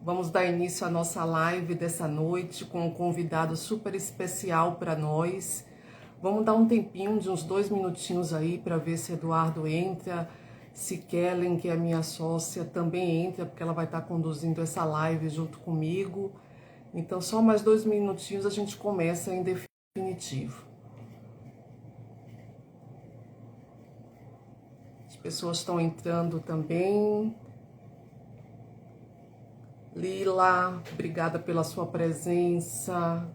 Vamos dar início à nossa live dessa noite com um convidado super especial para nós. Vamos dar um tempinho de uns 2 minutinhos aí para ver se Eduardo entra, se Kellen, que é minha sócia, também entra, porque ela vai estar conduzindo essa live junto comigo. Então, só mais 2 minutinhos a gente começa em definitivo. As pessoas estão entrando também. Lila, obrigada pela sua presença.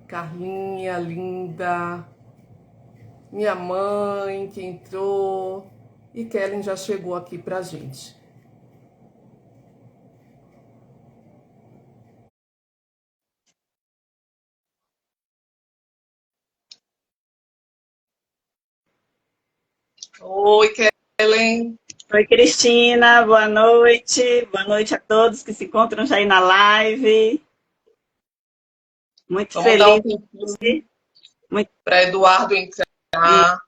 Carlinha, linda. Minha mãe que entrou. E Kellen já chegou aqui pra gente. Oi, Kellen. Oi, Cristina, boa noite. Boa noite a todos que se encontram já aí na live. Muito Vamos dar um feliz. tempinho Muito para Eduardo entrar.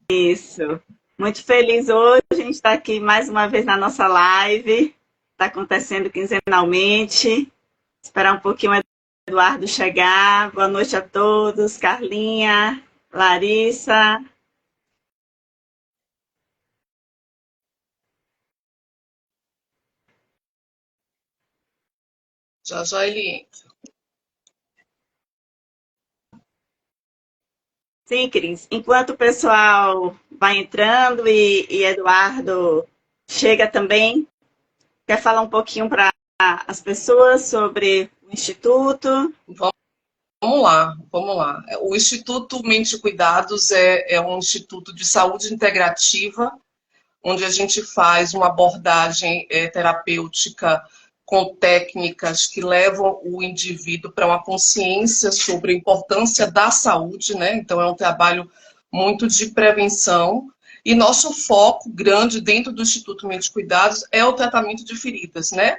isso. Muito feliz hoje. A gente está aqui mais uma vez na nossa live. Está acontecendo quinzenalmente. Esperar um pouquinho o Eduardo chegar. Boa noite a todos. Carlinha, Larissa. Já já ele entra. Sim, Cris. Enquanto o pessoal vai entrando e Eduardo chega também, quer falar um pouquinho para as pessoas sobre o Instituto? Vamos lá, vamos lá. O Instituto Mente e Cuidados é um instituto de saúde integrativa, onde a gente faz uma abordagem terapêutica com técnicas que levam o indivíduo para uma consciência sobre a importância da saúde, né? Então, é um trabalho muito de prevenção. E nosso foco grande dentro do Instituto Mente e Cuidados é o tratamento de feridas, né?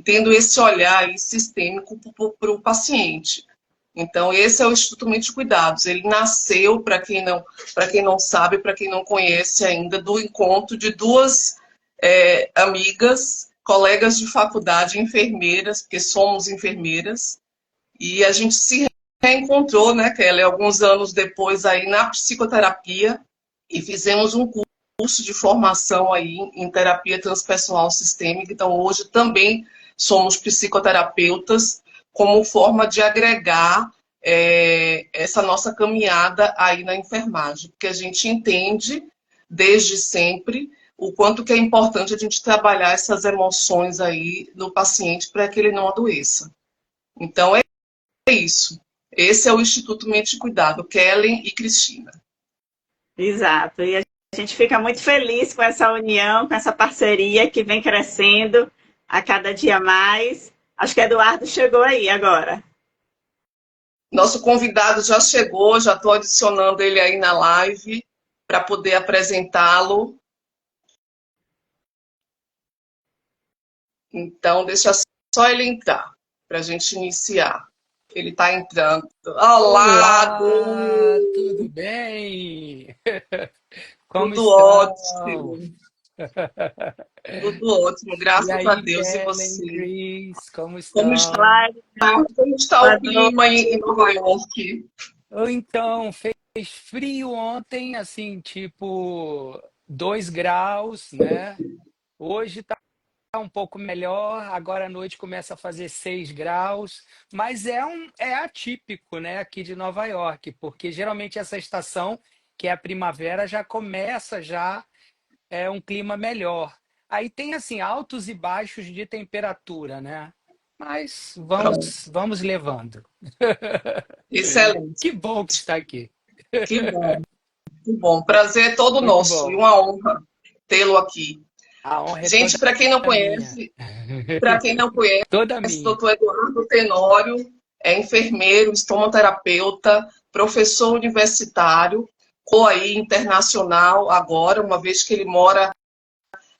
Tendo esse olhar aí sistêmico para o paciente. Então, esse é o Instituto Mente e Cuidados. Ele nasceu, para quem não sabe, para quem não conhece ainda, do encontro de duas amigas, colegas de faculdade, enfermeiras, porque somos enfermeiras, e a gente se reencontrou, né, Kelly, alguns anos depois aí na psicoterapia, e fizemos um curso de formação aí em terapia transpessoal sistêmica. Então, hoje também somos psicoterapeutas, como forma de agregar essa nossa caminhada aí na enfermagem, porque a gente entende desde sempre o quanto que é importante a gente trabalhar essas emoções aí no paciente para que ele não adoeça. Então é isso. Esse é o Instituto Mente e Cuidado, Kellen e Cristina. Exato. E a gente fica muito feliz com essa união, com essa parceria que vem crescendo a cada dia mais. Acho que Eduardo chegou aí agora. Nosso convidado já chegou, já estou adicionando ele aí na live para poder apresentá-lo. Então, deixa só ele entrar para a gente iniciar. Ele está entrando. Olá, Olá, tudo bem? Como tudo estão? ótimo, tudo ótimo, E graças a aí, Deus. E Kellen, você? Cris, como Como estão? está, Olá, como está boa o clima noite. em Nova York? Ou então, fez frio ontem, assim, tipo 2 graus, né? Hoje tá um pouco melhor, agora à noite começa a fazer 6 graus, mas é atípico, né, aqui de Nova York, porque geralmente essa estação, que é a primavera, já começa já um clima melhor. Aí tem assim altos e baixos de temperatura, né? Mas Pronto, vamos levando. excelente, Que bom que está aqui. que bom, que bom. Prazer é todo Muito nosso e bom. uma honra tê-lo aqui. A honra é Gente, toda minha. para quem não conhece, Toda minha. doutor Eduardo Tenório é enfermeiro, estomoterapeuta, professor universitário, aí internacional agora, uma vez que ele mora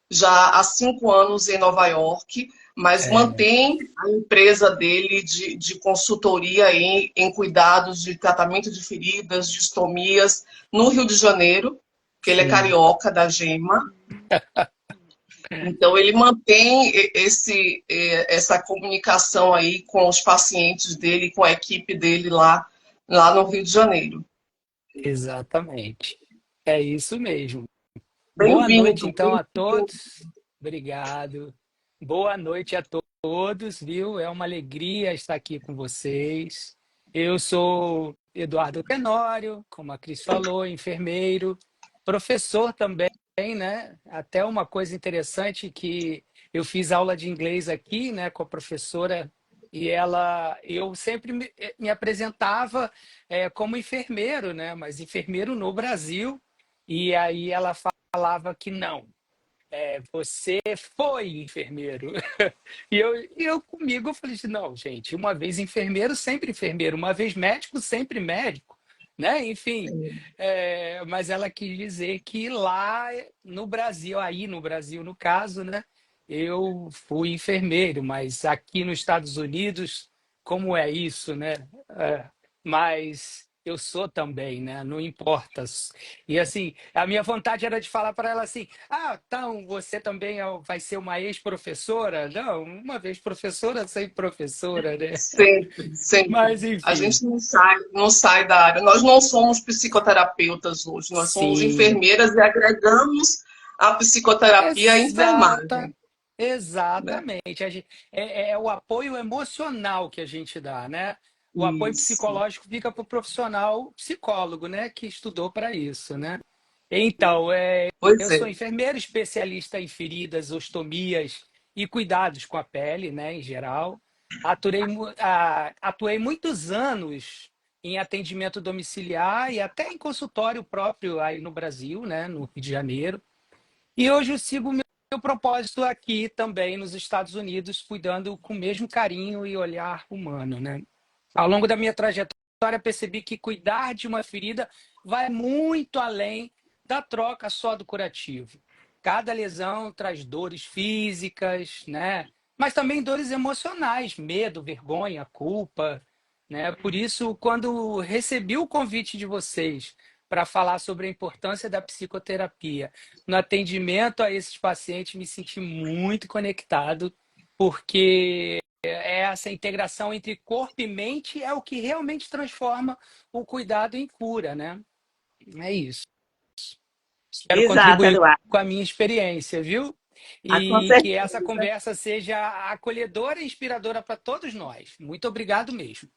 já há 5 anos em Nova York, mas É, mantém a empresa dele de consultoria em cuidados de tratamento de feridas, de estomias, no Rio de Janeiro, que ele é sim. carioca da Gema. Então, ele mantém essa comunicação aí com os pacientes dele, com a equipe dele lá no Rio de Janeiro. Exatamente. É isso mesmo. Boa noite, Bem-vindo, então, a bem-vindo. todos. Obrigado. Boa noite a todos, viu? É uma alegria estar aqui com vocês. Eu sou Eduardo Tenório, como a Cris falou, enfermeiro, professor também, né? Até uma coisa interessante que eu fiz aula de inglês aqui, né, com a professora e eu sempre me apresentava como enfermeiro, né? Mas enfermeiro no Brasil. E aí ela falava que não, você foi enfermeiro. E eu comigo falei assim, não, gente, uma vez enfermeiro, sempre enfermeiro, uma vez médico, sempre médico, né? Enfim, mas ela quis dizer que lá no Brasil, aí no Brasil, no caso, né? Eu fui enfermeiro, mas aqui nos Estados Unidos, como é isso, né? É, mas eu sou também, né? Não importa. E assim, a minha vontade era de falar para ela assim: ah, então você também vai ser uma ex-professora? Não, uma vez professora, sempre professora, né? Sempre, sempre. Mas A enfim, gente não sai da área. Nós não somos psicoterapeutas hoje, nós somos sim, enfermeiras e agregamos a psicoterapia à exata, enfermagem, né? exatamente. É o apoio emocional que a gente dá, né? O apoio Isso. psicológico fica para o profissional psicólogo, né? Que estudou para isso, né? Então, Pois eu é. sou enfermeiro especialista em feridas, ostomias e cuidados com a pele, né, em geral. Atuei muitos anos em atendimento domiciliar e até em consultório próprio aí no Brasil, né, no Rio de Janeiro. E hoje eu sigo o meu propósito aqui também nos Estados Unidos, cuidando com o mesmo carinho e olhar humano, né? Ao longo da minha trajetória, percebi que cuidar de uma ferida vai muito além da troca só do curativo. Cada lesão traz dores físicas, né? Mas também dores emocionais, medo, vergonha, culpa, né? Por isso, quando recebi o convite de vocês para falar sobre a importância da psicoterapia no atendimento a esses pacientes, me senti muito conectado, porque essa integração entre corpo e mente é o que realmente transforma o cuidado em cura, né? É isso. Espero Exato, contribuir Eduardo. com a minha experiência, viu? Ah, com E que essa certeza. conversa seja acolhedora e inspiradora para todos nós. Muito obrigado mesmo.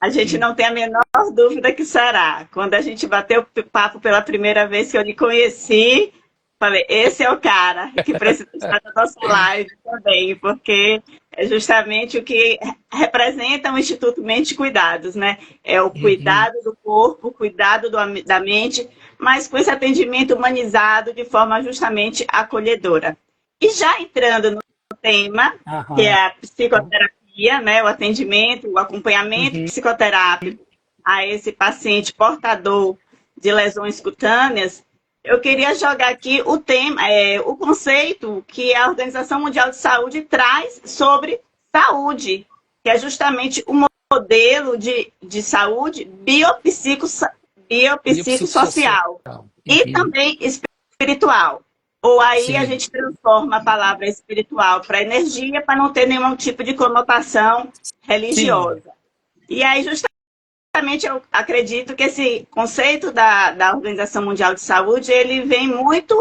A gente não tem a menor dúvida que será. Quando a gente bateu o papo pela primeira vez que eu lhe conheci, falei, esse é o cara que precisa estar na nossa live também, porque é justamente o que representa o Instituto Mente e Cuidados, né? É o Uhum. cuidado do corpo, o cuidado da mente, mas com esse atendimento humanizado de forma justamente acolhedora. E já entrando no tema, que é Aham. a psicoterapia, né, o atendimento, o acompanhamento Uhum. psicoterápico a esse paciente portador de lesões cutâneas, eu queria jogar aqui o tema, o conceito que a Organização Mundial de Saúde traz sobre saúde, que é justamente o modelo de saúde Biopsicossocial. biopsicossocial e Uhum. também espiritual. Ou aí a Sim, gente transforma a palavra espiritual para energia para não ter nenhum tipo de conotação sim. religiosa. E aí, justamente, eu acredito que esse conceito da Organização Mundial de Saúde, ele vem muito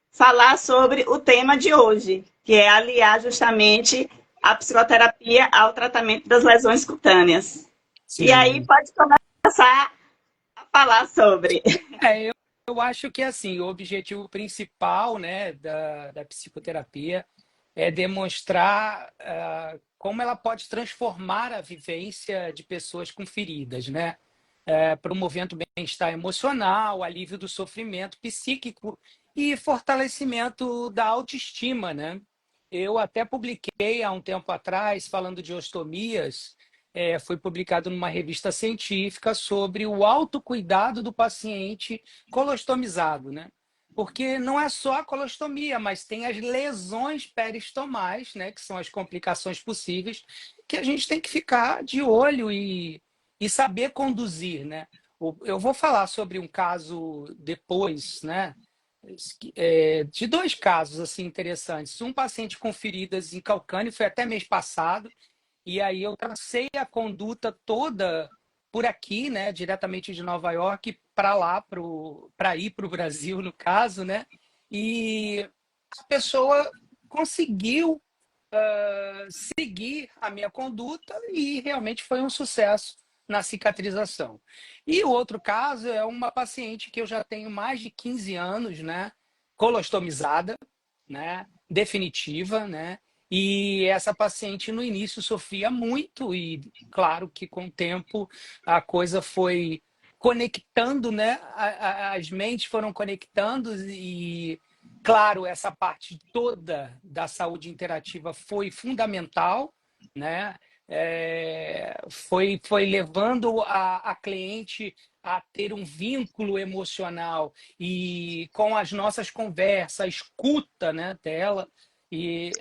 falar sobre o tema de hoje, que é aliar justamente a psicoterapia ao tratamento das lesões cutâneas. E aí Sim. pode começar a falar sobre. É, eu acho que assim, o objetivo principal, né, da psicoterapia é demonstrar como ela pode transformar a vivência de pessoas com feridas, né? Promovendo bem-estar emocional, alívio do sofrimento psíquico e fortalecimento da autoestima, né? Eu até publiquei há um tempo atrás, falando de ostomias, foi publicado numa revista científica sobre o autocuidado do paciente colostomizado, né? Porque não é só a colostomia, mas tem as lesões peristomais, né? Que são as complicações possíveis, que a gente tem que ficar de olho e saber conduzir, né? Eu vou falar sobre um caso depois, né? de dois casos assim interessantes. Um paciente com feridas em calcâneo, foi até mês passado, e aí eu tracei a conduta toda por aqui, né, diretamente de Nova York para lá, para ir para o Brasil, no caso, né? E a pessoa conseguiu seguir a minha conduta e realmente foi um sucesso na cicatrização. E o outro caso é uma paciente que eu já tenho mais de 15 anos, né, colostomizada, né, definitiva, né, e essa paciente no início sofria muito e claro que com o tempo a coisa foi conectando, né, as mentes foram conectando e claro, essa parte toda da saúde interativa foi fundamental, né? Foi levando a cliente a ter um vínculo emocional e com as nossas conversas, a escuta, né, dela, e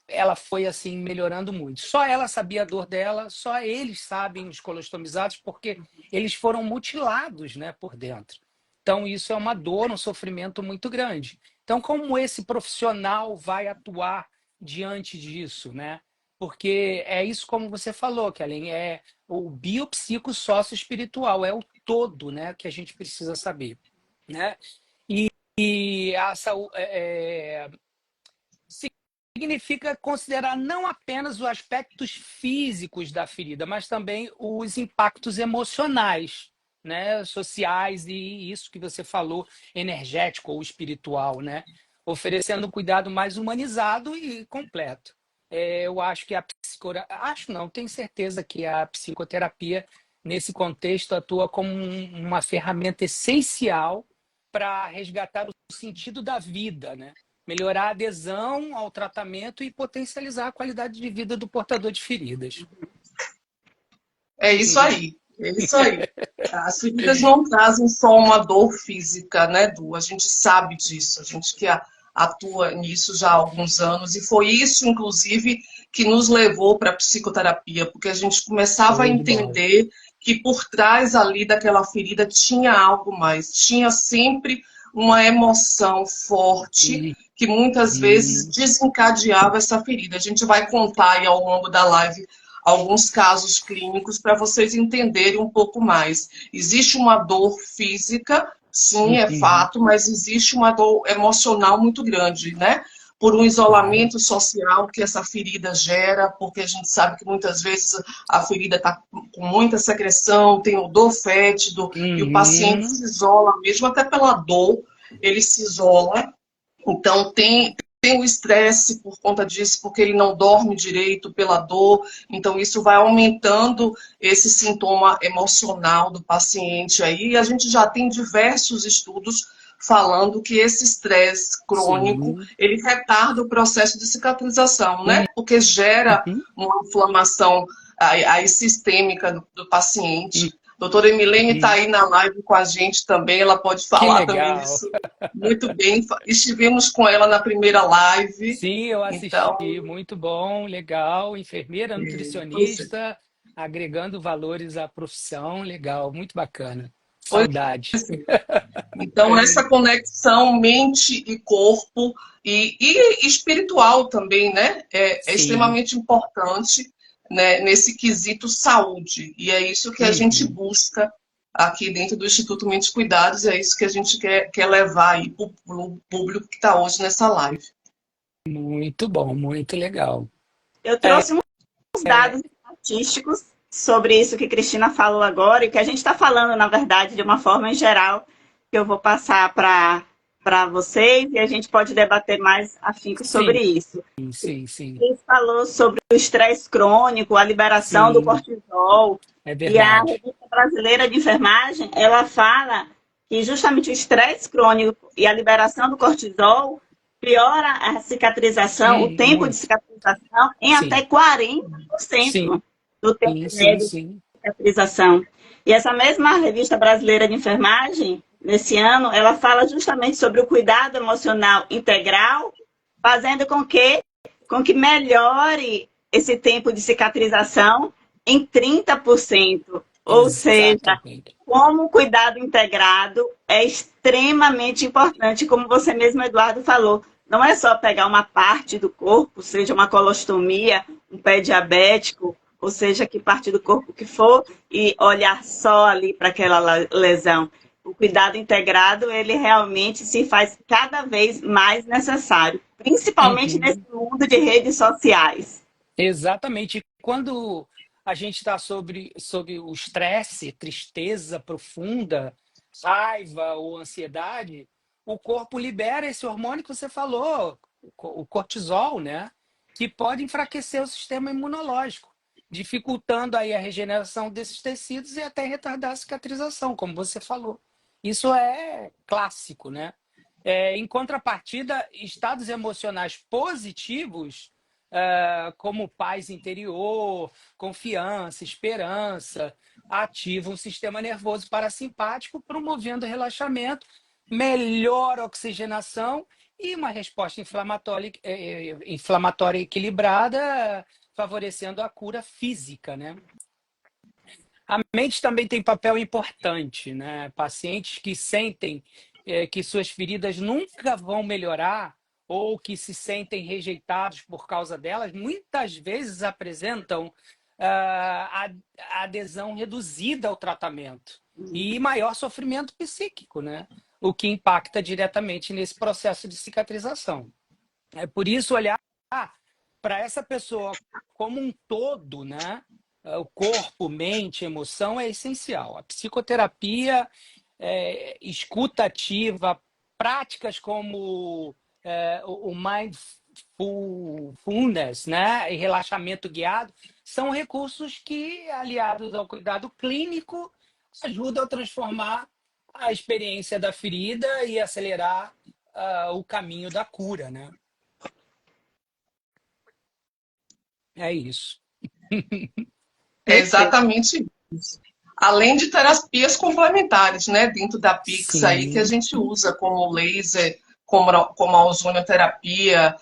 ela foi assim melhorando muito. Só ela sabia a dor dela, só eles sabem, os colostomizados, porque eles foram mutilados, né, por dentro. Então isso é uma dor, um sofrimento muito grande. Então, como esse profissional vai atuar diante disso, né? Porque é isso como você falou, Kellen, é o biopsico sócio-espiritual, é o todo, né, que a gente precisa saber, né? E a saúde significa considerar não apenas os aspectos físicos da ferida, mas também os impactos emocionais, né, sociais e isso que você falou, energético ou espiritual, né, oferecendo um cuidado mais humanizado e completo. Eu acho que tenho certeza que a psicoterapia nesse contexto atua como uma ferramenta essencial para resgatar o sentido da vida, né? Melhorar a adesão ao tratamento e potencializar a qualidade de vida do portador de feridas. É isso aí, é isso aí. As feridas não trazem só uma dor física, né, Du? A gente sabe disso, a gente que atua nisso já há alguns anos, e foi isso, inclusive, que nos levou para a psicoterapia, porque a gente começava a entender que por trás ali daquela ferida tinha algo mais, tinha sempre uma emoção forte que muitas vezes desencadeava essa ferida. A gente vai contar aí ao longo da live alguns casos clínicos para vocês entenderem um pouco mais. Existe uma dor física, sim, é fato, mas existe uma dor emocional muito grande, né? Por um isolamento social que essa ferida gera, porque a gente sabe que muitas vezes a ferida está com muita secreção, tem odor fétido, e o paciente se isola, mesmo até pela dor, ele se isola. Então, tem o estresse por conta disso, porque ele não dorme direito pela dor. Então, isso vai aumentando esse sintoma emocional do paciente aí. E a gente já tem diversos estudos falando que esse estresse crônico, ele retarda o processo de cicatrização, né? Porque gera uma inflamação aí sistêmica do paciente. Doutora Emilene está aí na live com a gente também, ela pode falar também disso muito bem. Estivemos com ela na primeira live. Sim, eu assisti, então, muito bom, legal. Enfermeira, nutricionista, agregando valores à profissão, legal, muito bacana. Saudade. Então, essa conexão mente e corpo e espiritual também, né? É extremamente importante, né, nesse quesito saúde. E é isso que a gente busca aqui dentro do Instituto Mente e Cuidados, é isso que a gente quer levar aí para o público que está hoje nessa live. Muito bom, muito legal. Eu trouxe uns dados estatísticos sobre isso que Cristina falou agora, e que a gente está falando, na verdade, de uma forma em geral, que eu vou passar para vocês, e a gente pode debater mais afinco sobre isso. Sim. Ele falou sobre o estresse crônico, a liberação do cortisol. É verdade. E a Revista Brasileira de Enfermagem, ela fala que justamente o estresse crônico e a liberação do cortisol piora a cicatrização, o tempo de cicatrização, em até 40% do tempo médio de cicatrização. E essa mesma Revista Brasileira de Enfermagem, nesse ano, ela fala justamente sobre o cuidado emocional integral, fazendo com que melhore esse tempo de cicatrização em 30%. Ou seja, Exatamente. como o cuidado integrado é extremamente importante, como você mesmo, Eduardo, falou. Não é só pegar uma parte do corpo, seja uma colostomia, um pé diabético, ou seja, que parte do corpo que for, e olhar só ali para aquela lesão. O cuidado integrado, ele realmente se faz cada vez mais necessário, principalmente nesse Uhum. mundo de redes sociais. Exatamente. Quando a gente está sobre o estresse, tristeza profunda, raiva ou ansiedade, o corpo libera esse hormônio que você falou, o cortisol, né? Que pode enfraquecer o sistema imunológico, dificultando aí a regeneração desses tecidos e até retardar a cicatrização, como você falou. Isso é clássico, né? Em contrapartida, estados emocionais positivos como paz interior, confiança, esperança, ativam o sistema nervoso parasimpático, promovendo relaxamento, melhor oxigenação e uma resposta inflamatória equilibrada, favorecendo a cura física, né? A mente também tem papel importante, né? Pacientes que sentem que suas feridas nunca vão melhorar ou que se sentem rejeitados por causa delas, muitas vezes apresentam adesão reduzida ao tratamento e maior sofrimento psíquico, né? O que impacta diretamente nesse processo de cicatrização. É por isso olhar para essa pessoa como um todo, né? O corpo, mente, emoção é essencial. A psicoterapia, escuta ativa, práticas como o mindfulness, né? E relaxamento guiado, são recursos que, aliados ao cuidado clínico, ajudam a transformar a experiência da ferida e acelerar o caminho da cura, né? É isso. É Perfeito. exatamente isso. Além de terapias complementares, né, dentro da Pix aí, que a Sim, gente usa como laser, como a ozonioterapia,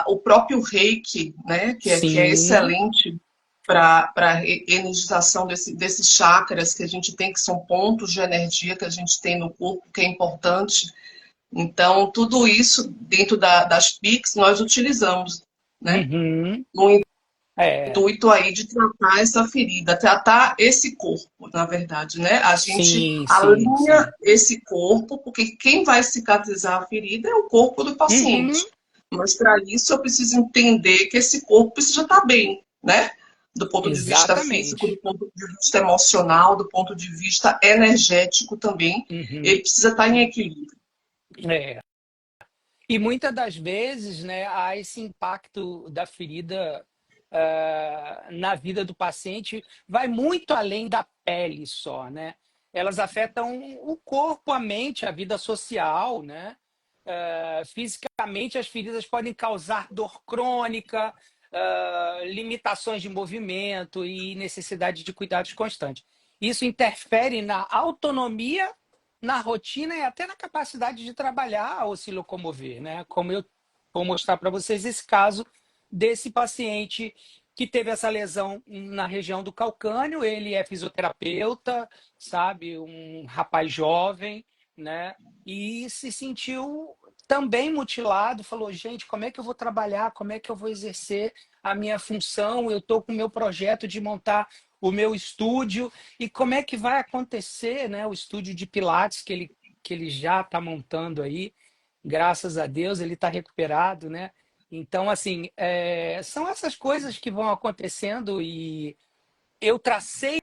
o próprio Reiki, né, que é sim. excelente para energização desses chakras que a gente tem, que são pontos de energia que a gente tem no corpo, que é importante. Então, tudo isso dentro das Pix nós utilizamos, né? Uhum. No É, intuito aí de tratar essa ferida, tratar esse corpo, na verdade, né? A gente sim, sim, alinha sim. esse corpo, porque quem vai cicatrizar a ferida é o corpo do Uhum. paciente. Mas para isso eu preciso entender que esse corpo precisa estar bem, né? Do ponto de vista físico, do Exatamente. ponto de vista emocional, do ponto de vista energético também. Ele Uhum. precisa estar em equilíbrio. É. E muitas das vezes, né, há esse impacto da ferida na vida do paciente, vai muito além da pele só, né? Elas afetam o corpo, a mente, a vida social, né? Fisicamente, as feridas podem causar dor crônica, limitações de movimento e necessidade de cuidados constantes. Isso interfere na autonomia, na rotina e até na capacidade de trabalhar ou se locomover, né? Como eu vou mostrar para vocês esse caso desse paciente que teve essa lesão na região do calcânio. Ele é fisioterapeuta, sabe, um rapaz jovem, né? E se sentiu também mutilado, falou: gente, como é que eu vou trabalhar? Como é que eu vou exercer a minha função? Eu estou com o meu projeto de montar o meu estúdio e como é que vai acontecer, né? O estúdio de Pilates que ele já está montando aí, graças a Deus ele está recuperado, né? Então, assim, são essas coisas que vão acontecendo e eu tracei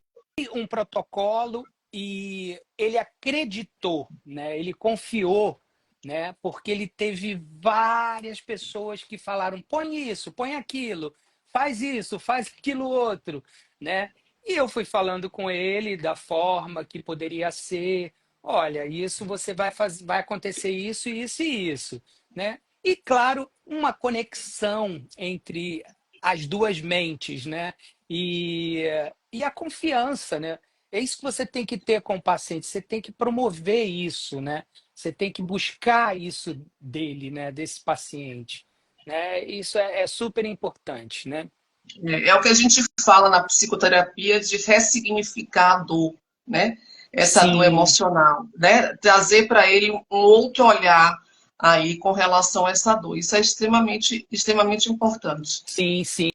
um protocolo e ele acreditou, né? Ele confiou, né? Porque ele teve várias pessoas que falaram: põe isso, põe aquilo, faz isso, faz aquilo outro, né? E eu fui falando com ele da forma que poderia ser. Olha, isso você vai fazer, vai acontecer isso, isso e isso, né? E claro, uma conexão entre as duas mentes, né? E a confiança, né? É isso que você tem que ter com o paciente, você tem que promover isso, né? Você tem que buscar isso dele, né? Desse paciente, né? Isso é super importante, né? É o que a gente fala na psicoterapia de ressignificar a dor, né? Essa dor Sim, emocional, né? Trazer para ele um outro olhar aí com relação a essa dor. Isso é extremamente, extremamente importante. sim, sim.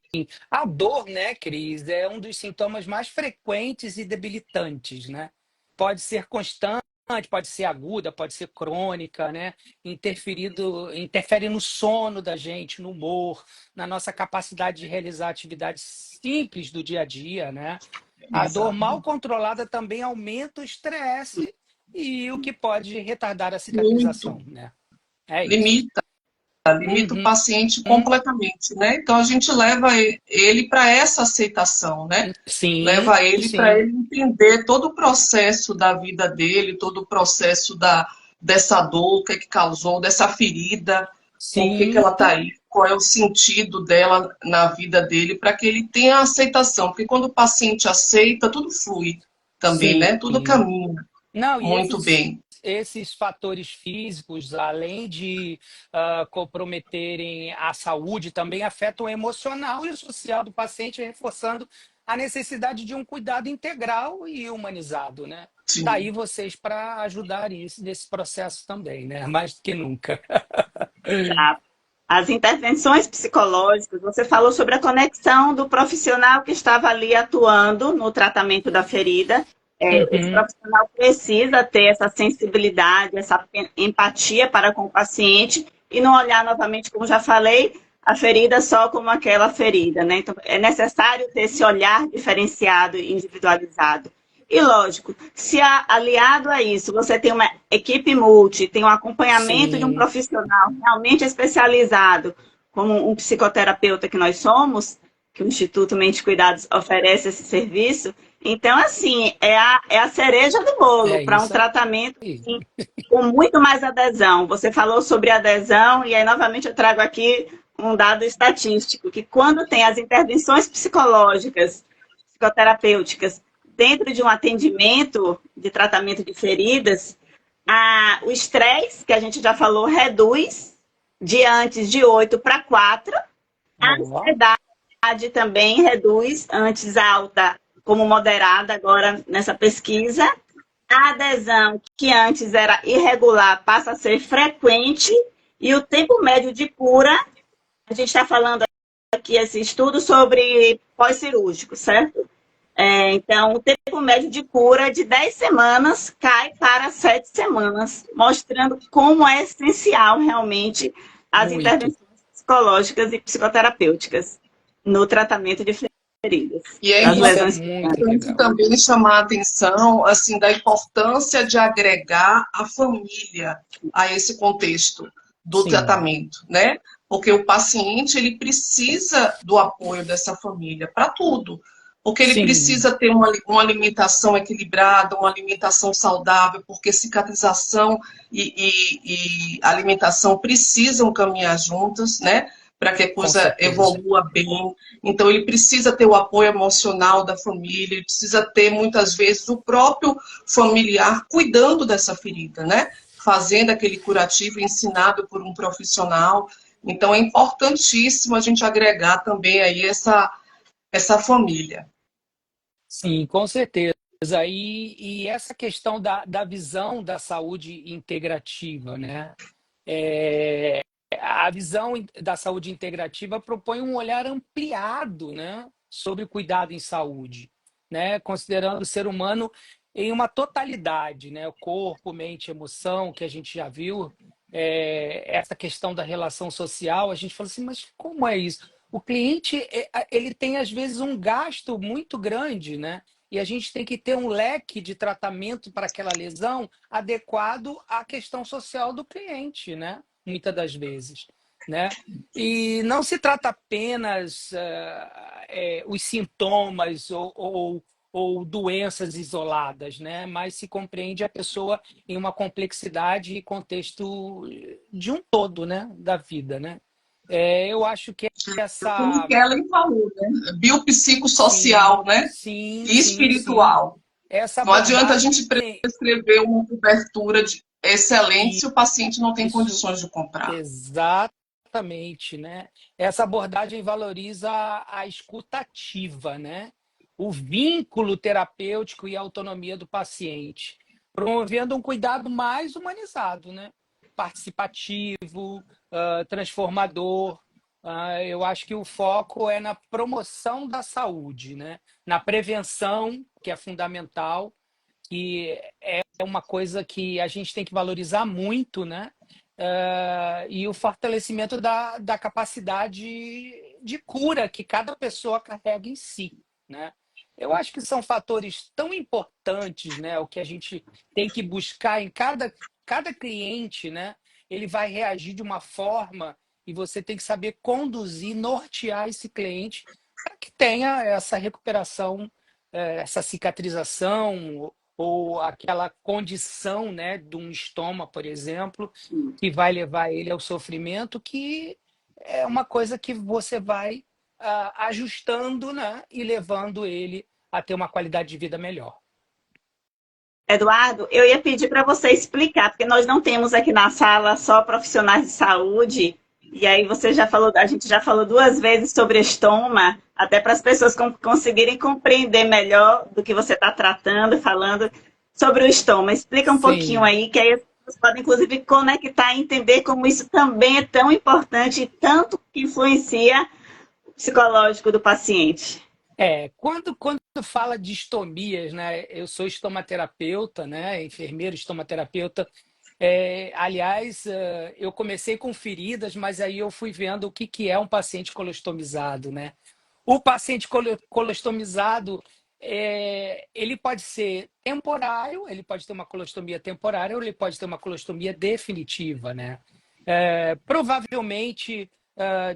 A dor, né, Cris, é um dos sintomas mais frequentes e debilitantes, né? Pode ser constante, pode ser aguda, pode ser crônica, né? Interfere no sono da gente, no humor, na nossa capacidade de realizar atividades simples do dia a dia, né? A dor Exato. mal controlada também aumenta o estresse e o que pode retardar a Muito. cicatrização, né? É isso. Limita, limita o Uhum. paciente completamente, né? Então a gente leva ele para essa aceitação, né? Sim, Leva ele para sim, ele entender todo o processo da vida dele, todo o processo dessa dor, o que é que causou, dessa ferida, por que que sim, ela está aí, qual é o sentido dela na vida dele, para que ele tenha a aceitação. Porque quando o paciente aceita, tudo flui também, sim. né? Tudo caminha Não, e muito bem. esses fatores físicos, além de comprometerem a saúde, também afetam o emocional e o social do paciente, reforçando a necessidade de um cuidado integral e humanizado, né? Tá aí Sim. vocês para ajudar isso nesse processo também, né? Mais do que nunca. Tá? As intervenções psicológicas, você falou sobre a conexão do profissional que estava ali atuando no tratamento da ferida. Esse Uhum, profissional precisa ter essa sensibilidade, essa empatia para com o paciente e não olhar novamente, como já falei, a ferida só como aquela ferida, né? Então, é necessário ter esse olhar diferenciado e individualizado. E lógico, se aliado a isso você tem uma equipe multi, tem um acompanhamento de um sim, profissional realmente especializado, como um psicoterapeuta que nós somos, que o Instituto Mente Cuidados oferece esse serviço, então, assim, é a cereja do bolo é para um isso tratamento aí. assim, com muito mais adesão. Você falou sobre adesão, e aí, novamente, eu trago aqui um dado estatístico, que quando tem as intervenções psicológicas, psicoterapêuticas, dentro de um atendimento de tratamento de feridas, o estresse, que a gente já falou, reduz de antes de 8 para 4. A Ó, ansiedade também reduz, antes alta como moderada, agora nessa pesquisa. A adesão, que antes era irregular, passa a ser frequente. E o tempo médio de cura, a gente está falando aqui esse estudo sobre pós-cirúrgico, certo? Então, o tempo médio de cura de 10 semanas cai para 7 semanas, mostrando como é essencial realmente as muito. intervenções psicológicas e psicoterapêuticas no tratamento de feridas, E é das Isso é lesões muito importante legal. também chamar a atenção assim da importância de agregar a família a esse contexto do Sim, tratamento, né? Porque o paciente ele precisa do apoio dessa família para tudo, porque ele sim, precisa ter uma alimentação equilibrada, uma alimentação saudável, porque cicatrização e alimentação precisam caminhar juntas, né? Para que a com coisa certeza. evolua bem. Então, ele precisa ter o apoio emocional da família, ele precisa ter, muitas vezes, o próprio familiar cuidando dessa ferida, né? Fazendo aquele curativo ensinado por um profissional. Então, é importantíssimo a gente agregar também aí essa família. Sim, com certeza. E essa questão da visão da saúde integrativa, né? É, a visão da saúde integrativa propõe um olhar ampliado, né, sobre o cuidado em saúde, né, considerando o ser humano em uma totalidade, né, o corpo, mente, emoção, que a gente já viu, essa questão da relação social, a gente fala assim, mas como é isso? O cliente, ele tem às vezes um gasto muito grande, né? E a gente tem que ter um leque de tratamento para aquela lesão adequado à questão social do cliente, né? Muitas das vezes, né? E não se trata apenas os sintomas ou doenças isoladas, né? Mas se compreende a pessoa em uma complexidade e contexto de um todo, né? Da vida, né? Eu acho que Como essa Kellen falou, né? Biopsicossocial, sim, né? sim, E sim, sim. espiritual. Essa Não adianta a abordagem gente prescrever uma cobertura excelente se o paciente não tem isso condições de comprar. exatamente exatamente, né? Essa abordagem valoriza a escuta ativa, né? O vínculo terapêutico e a autonomia do paciente, promovendo um cuidado mais humanizado, né? Participativo, transformador. Eu acho que o foco é na promoção da saúde, né? Na prevenção, que é fundamental, que é uma coisa que a gente tem que valorizar muito, né? E o fortalecimento da capacidade de cura que cada pessoa carrega em si, né? Eu acho que são fatores tão importantes, né? O que a gente tem que buscar em cada cliente, né? Ele vai reagir de uma forma e você tem que saber conduzir, nortear esse cliente para que tenha essa recuperação, essa cicatrização ou aquela condição, né, de um estoma, por exemplo, que vai levar ele ao sofrimento, que é uma coisa que você vai ajustando, né, e levando ele a ter uma qualidade de vida melhor. Eduardo, eu ia pedir para você explicar, porque nós não temos aqui na sala só profissionais de saúde, e aí você já falou, a gente já falou duas vezes sobre estoma, até para as pessoas conseguirem compreender melhor do que você está tratando, falando sobre o estoma. Explica um pouquinho Sim. aí, que aí as pessoas podem, inclusive, conectar e entender como isso também é tão importante e tanto que influencia o psicológico do paciente. Quando fala de estomias, né? Eu sou estomaterapeuta, né? Enfermeiro estomaterapeuta. Aliás, eu comecei com feridas, mas aí eu fui vendo o que que é um paciente colostomizado, né? O paciente colostomizado, ele pode ser temporário, ele pode ter uma colostomia temporária ou ele pode ter uma colostomia definitiva, né? Provavelmente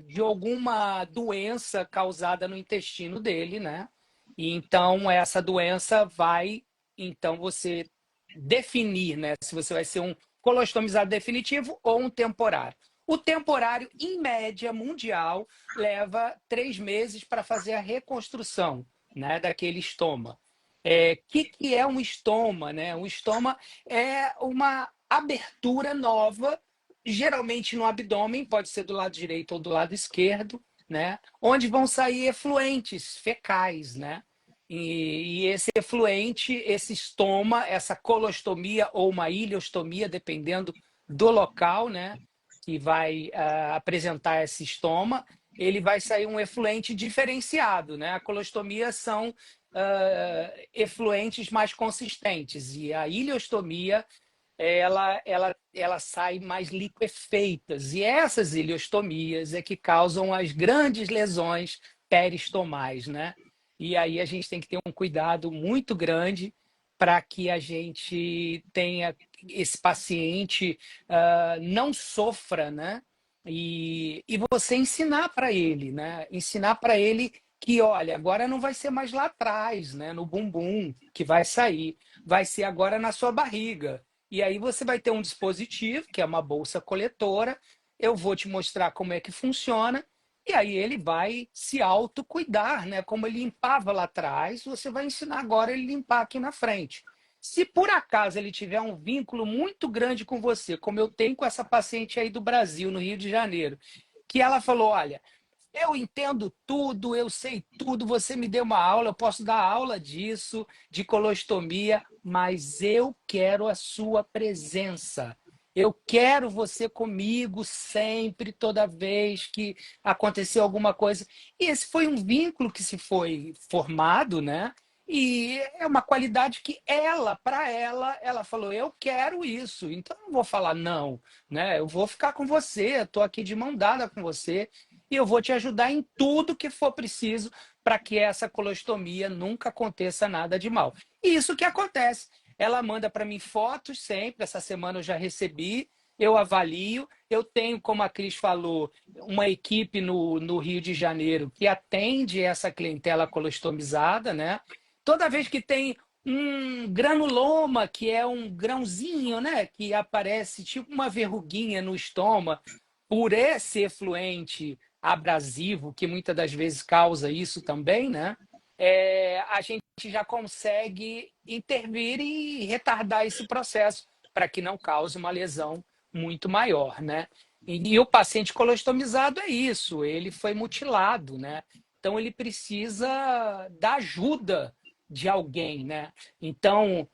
de alguma doença causada no intestino dele, né? E então essa doença vai, então você definir, né? Se você vai ser um colostomizado definitivo ou um temporário. O temporário, em média mundial, leva 3 meses para fazer a reconstrução, né, daquele estoma. Que é um estoma, né? Um estoma é uma abertura nova, geralmente no abdômen, pode ser do lado direito ou do lado esquerdo, né? Onde vão sair efluentes fecais, né? E esse efluente, esse estoma, essa colostomia ou uma ileostomia, dependendo do local, né, que vai apresentar esse estoma, ele vai sair um efluente diferenciado, né? A colostomia são efluentes mais consistentes e a ileostomia ela sai mais liquefeitas. E essas ileostomias é que causam as grandes lesões peristomais, né? E aí a gente tem que ter um cuidado muito grande para que a gente tenha esse paciente não sofra, né? E você ensinar para ele, né? Ensinar para ele que, olha, agora não vai ser mais lá atrás, né? No bumbum que vai sair, vai ser agora na sua barriga. E aí você vai ter um dispositivo, que é uma bolsa coletora. Eu vou te mostrar como é que funciona. E aí ele vai se autocuidar, né? Como ele limpava lá atrás, você vai ensinar agora ele limpar aqui na frente. Se por acaso ele tiver um vínculo muito grande com você, como eu tenho com essa paciente aí do Brasil, no Rio de Janeiro, que ela falou: olha, eu entendo tudo, eu sei tudo, você me deu uma aula, eu posso dar aula disso, de colostomia, mas eu quero a sua presença. Eu quero você comigo sempre, toda vez que aconteceu alguma coisa. E esse foi um vínculo que se foi formado, né? E é uma qualidade que ela, para ela, ela falou: eu quero isso, então eu não vou falar não, né? Eu vou ficar com você, estou aqui de mão dada com você e eu vou te ajudar em tudo que for preciso para que essa colostomia nunca aconteça nada de mal. E isso que acontece. Ela manda para mim fotos sempre, essa semana eu já recebi, eu avalio. Eu tenho, como a Cris falou, uma equipe no Rio de Janeiro que atende essa clientela colostomizada, né? Toda vez que tem um granuloma, que é um grãozinho, né, que aparece tipo uma verruguinha no estômago, por esse efluente abrasivo, que muitas das vezes causa isso também, né? A gente já consegue intervir e retardar esse processo para que não cause uma lesão muito maior, né? E o paciente colostomizado é isso, ele foi mutilado, né? Então ele precisa da ajuda de alguém, né? Então,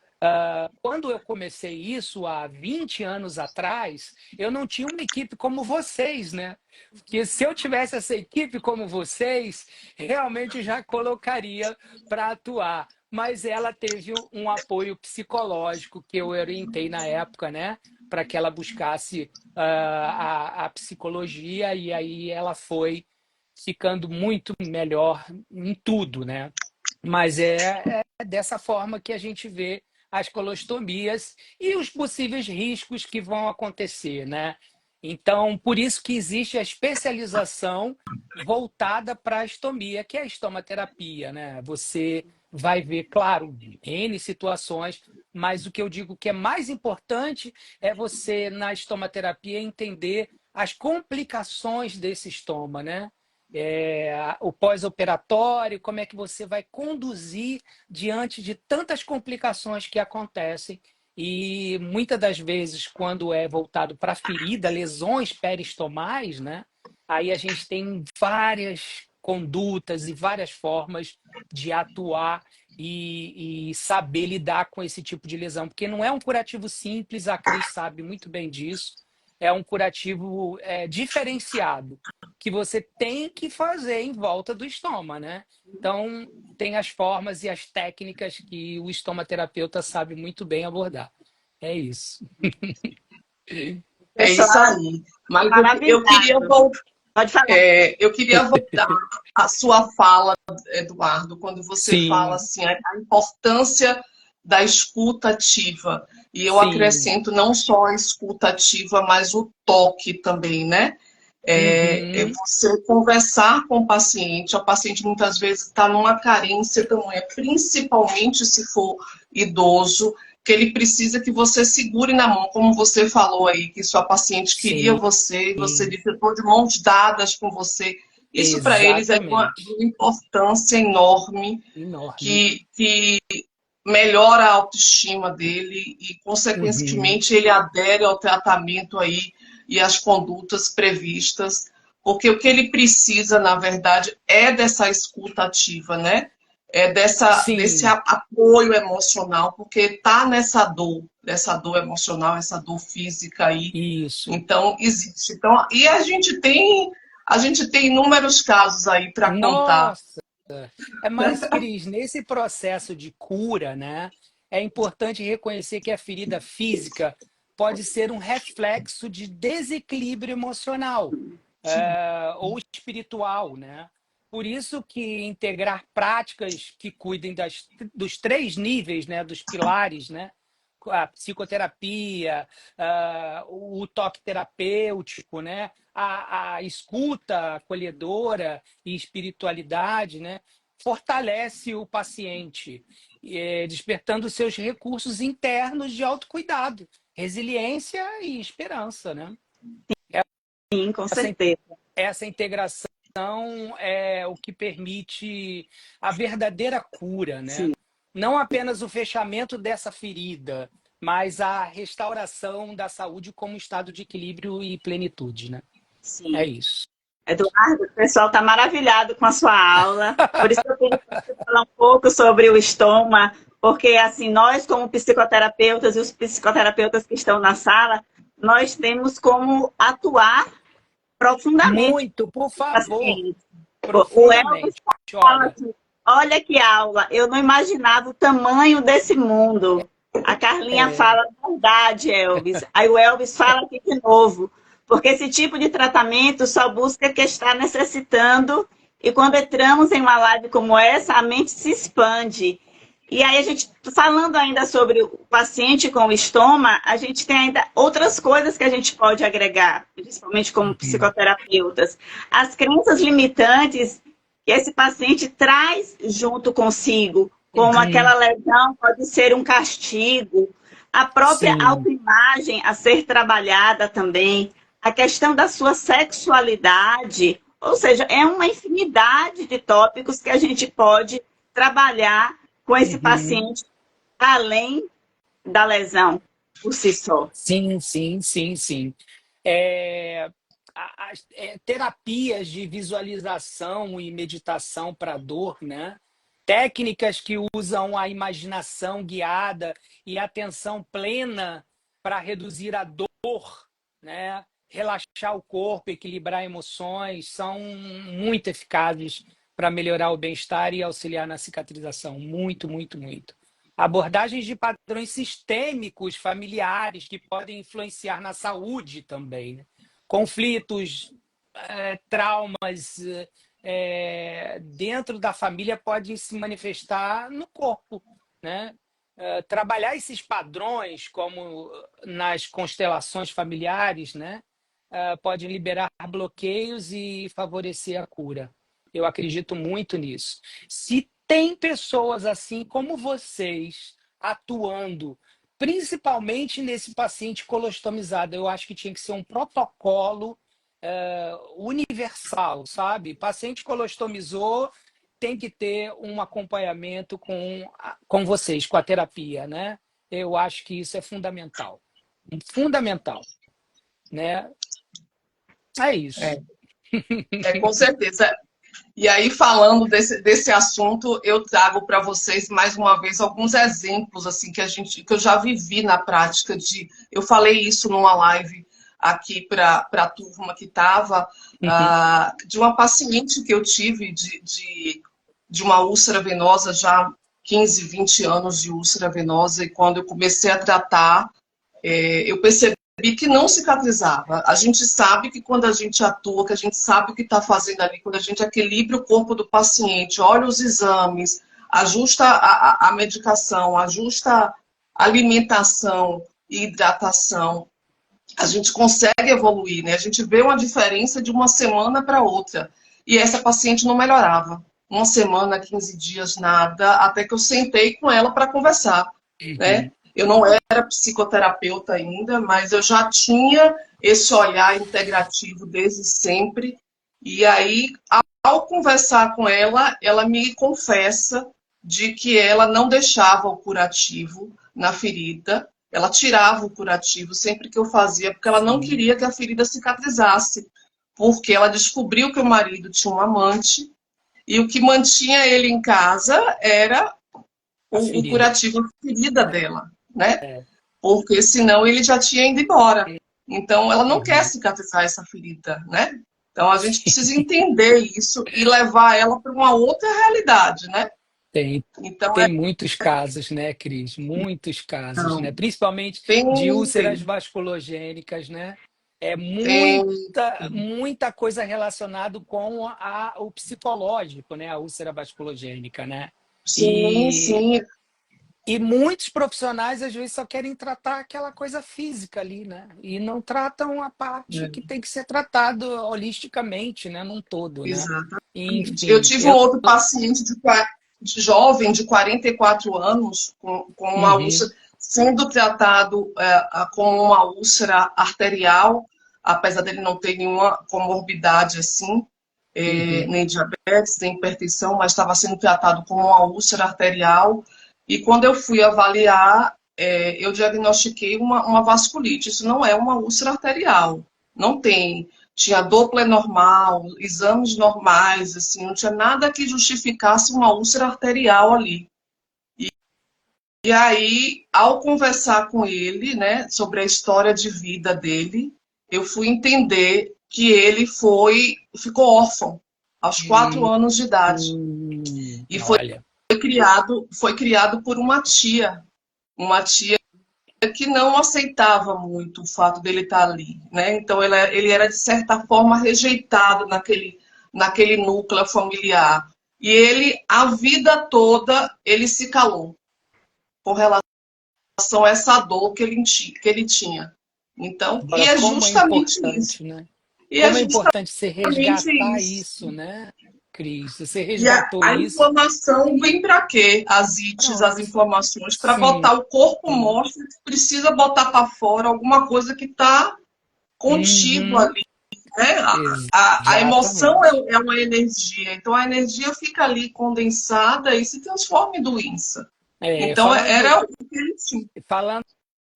quando eu comecei isso há 20 anos atrás, eu não tinha uma equipe como vocês, né? Porque se eu tivesse essa equipe como vocês, realmente já colocaria para atuar. Mas ela teve um apoio psicológico que eu orientei na época, né? Para que ela buscasse a psicologia, e aí ela foi ficando muito melhor em tudo, né? Mas é dessa forma que a gente vê as colostomias e os possíveis riscos que vão acontecer, né? Então, por isso que existe a especialização voltada para a estomia, que é a estomaterapia, né? Você vai ver, claro, N situações, mas o que eu digo que é mais importante é você, na estomaterapia, entender as complicações desse estômago, né? O pós-operatório, como é que você vai conduzir diante de tantas complicações que acontecem. E muitas das vezes, quando é voltado para a ferida, lesões peristomais, né? Aí a gente tem várias condutas e várias formas de atuar e saber lidar com esse tipo de lesão, porque não é um curativo simples, a Cris sabe muito bem disso, é um curativo diferenciado que você tem que fazer em volta do estômago, né? Então, tem as formas e as técnicas que o estomaterapeuta sabe muito bem abordar. É isso. É Pessoal, isso aí. Mas maravilhado. Pode falar. eu queria voltar à sua fala, Eduardo, quando você fala Sim, assim, a importância da escuta ativa. E eu sim. acrescento não só a escuta ativa, mas o toque também, né? É Uhum, você conversar com o paciente muitas vezes está numa carência tamanha, principalmente se for idoso, que ele precisa que você segure na mão, como você falou aí, que sua paciente queria sim, você, e você disse, eu estou de mãos dadas com você. Isso para eles é de exatamente. uma importância enorme, Enorme. que melhora a autoestima dele e, Uhum, consequentemente, ele adere ao tratamento aí e às condutas previstas, porque o que ele precisa, na verdade, é dessa escuta ativa, né? Desse sim, apoio emocional, porque está nessa dor emocional, essa dor física aí. isso. Então, existe. Então, e a gente tem inúmeros casos aí para contar. Nossa! Mas, Cris, nesse processo de cura, né, é importante reconhecer que a ferida física pode ser um reflexo de desequilíbrio emocional, ou espiritual, né? Por isso que integrar práticas que cuidem dos três níveis, né, dos pilares, né, a psicoterapia, o toque terapêutico, né, a escuta acolhedora e espiritualidade, né, fortalece o paciente, despertando seus recursos internos de autocuidado, resiliência e esperança, né? Sim, com Essa, certeza. essa integração é o que permite a verdadeira cura, né? Sim, Não apenas o fechamento dessa ferida, mas a restauração da saúde como estado de equilíbrio e plenitude, né? É sim. isso. Eduardo, o pessoal está maravilhado com a sua aula. Por isso que eu queria que você falar um pouco sobre o estoma, porque assim, nós como psicoterapeutas e os psicoterapeutas que estão na sala, nós temos como atuar profundamente Muito, por com o favor, paciente. O Elvis profundamente. fala Olha, assim, olha que aula, eu não imaginava o tamanho desse mundo. A Carlinha é, fala, verdade, Elvis. Aí o Elvis fala aqui de novo, porque esse tipo de tratamento só busca que está necessitando, e quando entramos em uma live como essa, a mente se expande. E aí a gente, falando ainda sobre o paciente com o estoma, a gente tem ainda outras coisas que a gente pode agregar, principalmente como uhum, psicoterapeutas. As crenças limitantes que esse paciente traz junto consigo, como aquela uhum, lesão pode ser um castigo, a própria sim, autoimagem a ser trabalhada também, a questão da sua sexualidade, ou seja, é uma infinidade de tópicos que a gente pode trabalhar com esse uhum. paciente além da lesão por si só. Sim, sim, sim, sim. É, terapias de visualização e meditação para dor, né? Técnicas que usam a imaginação guiada e atenção plena para reduzir a dor, né? Relaxar o corpo, equilibrar emoções, são muito eficazes para melhorar o bem-estar e auxiliar na cicatrização. Muito, muito, muito. Abordagens de padrões sistêmicos familiares que podem influenciar na saúde também, né? Conflitos, traumas dentro da família podem se manifestar no corpo, né? Trabalhar esses padrões, como nas constelações familiares, né? Pode liberar bloqueios e favorecer a cura. Eu acredito muito nisso. Se tem pessoas assim como vocês atuando, principalmente nesse paciente colostomizado, eu acho que tinha que ser um protocolo universal, sabe? Paciente colostomizou, tem que ter um acompanhamento com vocês, com a terapia, né? Eu acho que isso é fundamental. Fundamental, né? É isso. Com certeza. E aí, falando desse assunto, eu trago para vocês mais uma vez alguns exemplos assim que eu já vivi na prática eu falei isso numa live aqui para a turma que estava, Uhum. de uma paciente que eu tive de uma úlcera venosa, já 15, 20 anos de úlcera venosa, e quando eu comecei a tratar, eu percebi que não cicatrizava. A gente sabe que quando a gente atua, que a gente sabe o que está fazendo ali, quando a gente equilibra o corpo do paciente, olha os exames, ajusta a medicação, ajusta a alimentação e hidratação, a gente consegue evoluir, né? A gente vê uma diferença de uma semana para outra. E essa paciente não melhorava. Uma semana, 15 dias, nada, até que eu sentei com ela para conversar, né? Uhum. Eu não era psicoterapeuta ainda, mas eu já tinha esse olhar integrativo desde sempre. E aí, ao conversar com ela, ela me confessa de que ela não deixava o curativo na ferida, ela tirava o curativo sempre que eu fazia, porque ela não Sim, queria que a ferida cicatrizasse, porque ela descobriu que o marido tinha um amante e o que mantinha ele em casa era a o ferida. curativo, a ferida É, dela, né? é. Porque senão ele já tinha ido embora. Então ela não quer Uhum. cicatrizar essa ferida, né? Então a gente precisa entender isso e levar ela para uma outra realidade, né? Tem, Então tem muitos casos, né, Cris? Muitos casos, né? não, Principalmente de úlceras tem, vasculogênicas, né? É tem, muita, muita coisa relacionada com o psicológico, né? A úlcera vasculogênica, né? sim, E, sim, e muitos profissionais, às vezes, só querem tratar aquela coisa física ali, né? E não tratam a parte que tem que ser tratado holisticamente, né? Num todo, né? exatamente. Eu Enfim, tive um outro paciente de jovem de 44 anos com uma Uhum, úlcera, sendo tratado com uma úlcera arterial, apesar dele não ter nenhuma comorbidade assim, uhum, nem diabetes, nem hipertensão, mas estava sendo tratado com uma úlcera arterial. E quando eu fui avaliar, eu diagnostiquei uma vasculite. Isso não é uma úlcera arterial. Não tem. Tinha Doppler normal, exames normais, assim, não tinha nada que justificasse uma úlcera arterial ali. E aí, ao conversar com ele, né, sobre a história de vida dele, eu fui entender que ele ficou órfão aos 4 anos de idade. E olha. foi criado por uma tia que não aceitava muito o fato dele estar ali, né? Então ele era de certa forma rejeitado naquele núcleo familiar. E ele, a vida toda, ele se calou com relação a essa dor que ele tinha. Então, e Agora, é como é justamente isso. importante, né? E é Como é importante você justamente resgatar isso. isso, né, Cris? Você E resgatou a isso inflamação e vem para quê? As ites, as pronto. inflamações, para Sim. botar o corpo mostra que precisa botar para fora alguma coisa que está contigo Uhum. ali, né? A emoção Exatamente. é uma energia, então a energia fica ali condensada e se transforma em doença. Então Falando, era o que ele tinha. falando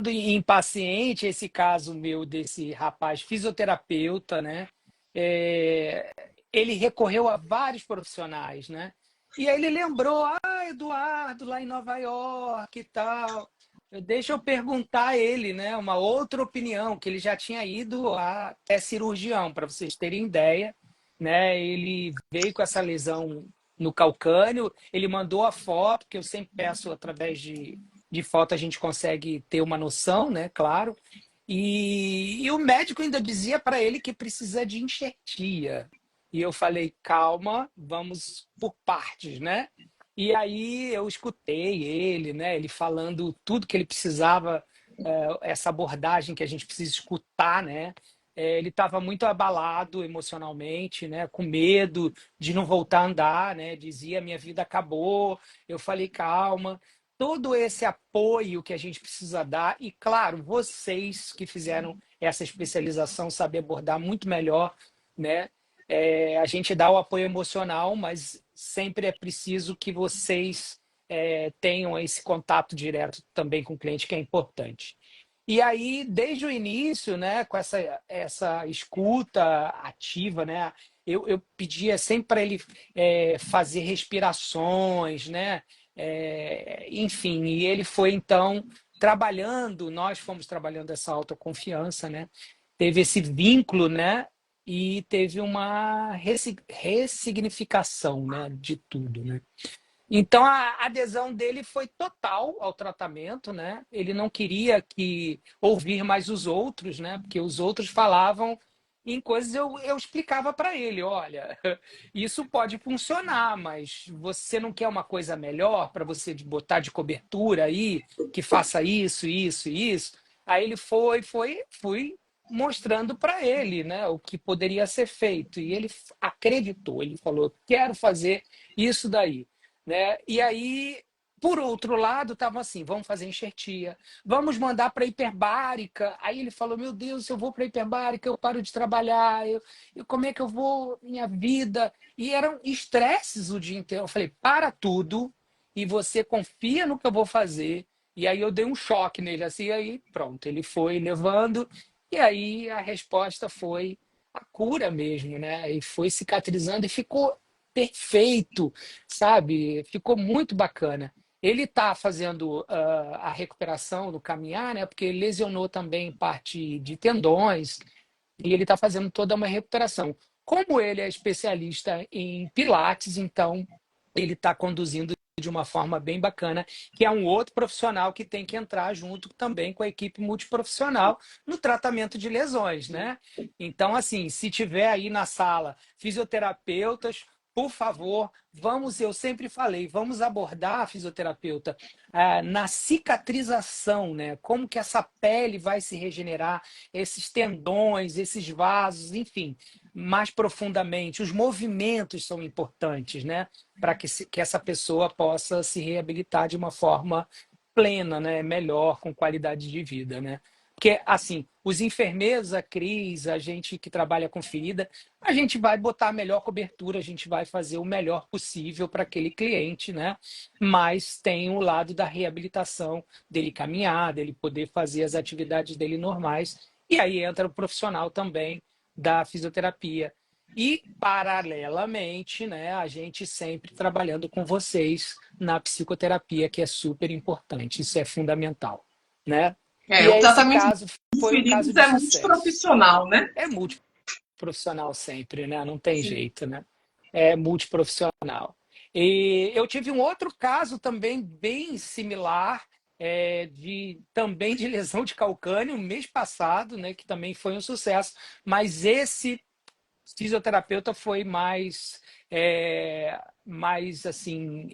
em paciente, esse caso meu desse rapaz fisioterapeuta, né? É, ele recorreu a vários profissionais, né? E aí ele lembrou, Eduardo, lá em Nova York e tal. Deixa eu perguntar a ele, né? Uma outra opinião, que ele já tinha ido até cirurgião, para vocês terem ideia, né? Ele veio com essa lesão no calcâneo, ele mandou a foto, que eu sempre peço através de foto a gente consegue ter uma noção, né? Claro. E o médico ainda dizia para ele que precisa de enxertia. E eu falei, calma, vamos por partes, né? E aí eu escutei ele, né? Ele falando tudo que ele precisava, essa abordagem que a gente precisa escutar, né? Ele estava muito abalado emocionalmente, né? Com medo de não voltar a andar, né? Dizia, minha vida acabou. Eu falei, calma, todo esse apoio que a gente precisa dar, e claro, vocês que fizeram essa especialização sabem abordar muito melhor, né? A gente dá o apoio emocional, mas sempre é preciso que vocês tenham esse contato direto também com o cliente, que é importante. E aí, desde o início, né, com essa escuta ativa, né, eu pedia sempre para ele fazer respirações, né, enfim, e ele foi então trabalhando, nós fomos trabalhando essa autoconfiança, né, teve esse vínculo, né, e teve uma ressignificação, né, de tudo, né. Então a adesão dele foi total ao tratamento, né? Ele não queria que ouvir mais os outros, né? Porque os outros falavam em coisas eu explicava para ele, olha, isso pode funcionar, mas você não quer uma coisa melhor para você botar de cobertura aí, que faça isso, isso e isso. Aí ele fui mostrando para ele, né, o que poderia ser feito e ele acreditou, ele falou, quero fazer isso daí, né? E aí, por outro lado, estava assim, vamos fazer enxertia, vamos mandar para hiperbárica. Aí ele falou, meu Deus, se eu vou para hiperbárica, eu paro de trabalhar, como é que eu vou, minha vida? E eram estresses o dia inteiro. Eu falei, para tudo e você confia no que eu vou fazer. E aí eu dei um choque nele, assim, aí pronto, ele foi levando, e aí a resposta foi a cura mesmo, né? E foi cicatrizando e ficou perfeito, sabe? Ficou muito bacana. Ele está fazendo a recuperação do caminhar, né? Porque ele lesionou também parte de tendões e ele está fazendo toda uma recuperação. Como ele é especialista em Pilates, então ele está conduzindo de uma forma bem bacana, que é um outro profissional que tem que entrar junto também com a equipe multiprofissional no tratamento de lesões, né? Então, assim, se tiver aí na sala fisioterapeutas, por favor, vamos, eu sempre falei, vamos abordar a fisioterapeuta na cicatrização, né? Como que essa pele vai se regenerar, esses tendões, esses vasos, enfim, mais profundamente. Os movimentos são importantes, né? Para que essa pessoa possa se reabilitar de uma forma plena, né? Melhor, com qualidade de vida, né? Porque, assim, os enfermeiros, a Cris, a gente que trabalha com ferida, a gente vai botar a melhor cobertura, a gente vai fazer o melhor possível para aquele cliente, né? Mas tem o lado da reabilitação, dele caminhar, dele poder fazer as atividades dele normais. E aí entra o profissional também da fisioterapia. E, paralelamente, né, a gente sempre trabalhando com vocês na psicoterapia, que é super importante, isso é fundamental, né? E O esse tratamento caso de foi um caso feridas de é sucesso. multiprofissional, né? É multiprofissional sempre, né? Não tem Sim. jeito, né? É multiprofissional. E eu tive um outro caso também bem similar, também de lesão de calcânio, mês passado, né? Que também foi um sucesso. Mas esse fisioterapeuta foi mais assim,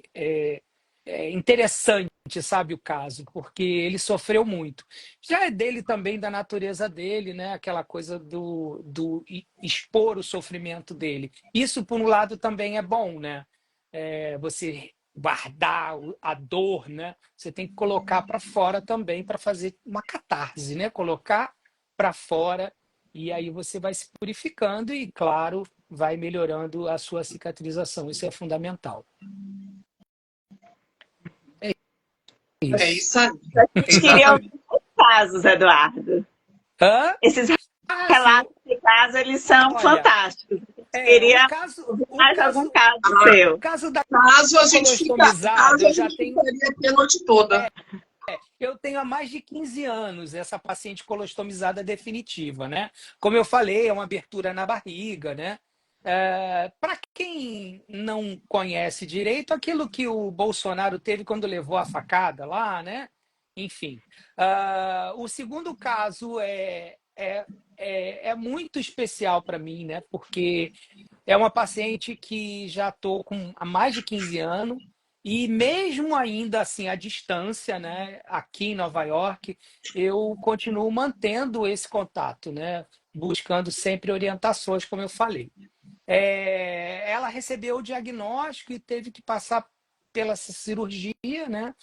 interessante, sabe, o caso, porque ele sofreu muito. Já é dele também, da natureza dele, né? Aquela coisa do expor o sofrimento dele. Isso, por um lado, também é bom, né? Você guardar a dor, né? Você tem que colocar para fora também para fazer uma catarse, né? Colocar para fora e aí você vai se purificando e, claro, vai melhorando a sua cicatrização. Isso é fundamental. É É isso. isso aí. A gente queria ouvir Exatamente. casos, Eduardo. Hã? Esses Ah, sim. relatos de casos, eles são Olha, fantásticos. Eu queria ouvir o mais algum caso, caso Ah, seu. caso da caso colostomizada, a gente ficaria aqui a noite toda. eu tenho há mais de 15 anos essa paciente colostomizada definitiva, né? Como eu falei, é uma abertura na barriga, né? Para quem não conhece direito, aquilo que o Bolsonaro teve quando levou a facada lá, né? Enfim. O segundo caso é muito especial para mim, né? Porque é uma paciente que já estou com há mais de 15 anos e mesmo ainda assim à distância, né, aqui em Nova York, eu continuo mantendo esse contato, né, buscando sempre orientações, como eu falei. Ela recebeu o diagnóstico e teve que passar pela cirurgia, né?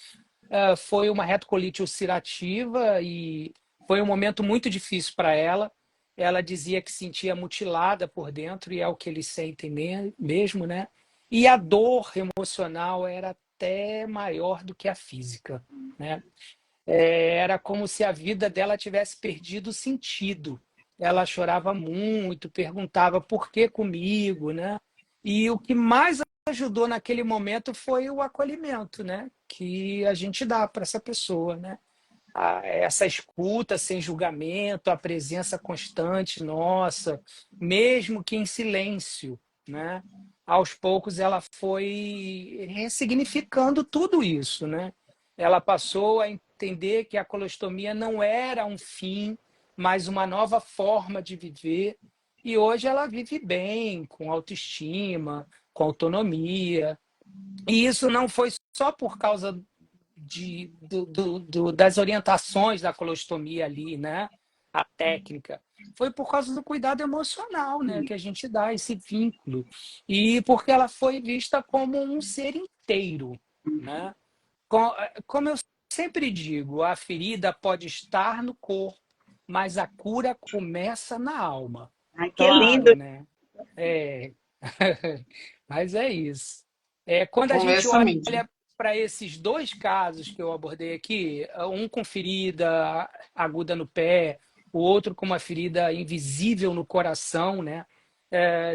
Foi uma retocolite ulcerativa e foi um momento muito difícil para ela. Ela dizia que sentia mutilada por dentro e é o que eles sentem mesmo, né? E a dor emocional era até maior do que a física, né? Era como se a vida dela tivesse perdido o sentido. Ela chorava muito, perguntava por que comigo, né? E o que mais ajudou naquele momento foi o acolhimento, né? Que a gente dá para essa pessoa, né? Essa escuta sem julgamento, a presença constante nossa, mesmo que em silêncio, né? Aos poucos ela foi ressignificando tudo isso, né? Ela passou a entender que a colostomia não era um fim, mas uma nova forma de viver. E hoje ela vive bem, com autoestima, com autonomia. E isso não foi só por causa das orientações da colostomia ali, né? A técnica. Foi por causa do cuidado emocional, né? Que a gente dá esse vínculo. E porque ela foi vista como um ser inteiro, né? Como eu sempre digo, a ferida pode estar no corpo, mas a cura começa na alma. Ai, que lindo. Claro, né? É. Mas é isso. Quando a gente Começa mesmo. olha para esses dois casos que eu abordei aqui, um com ferida aguda no pé, o outro com uma ferida invisível no coração, né?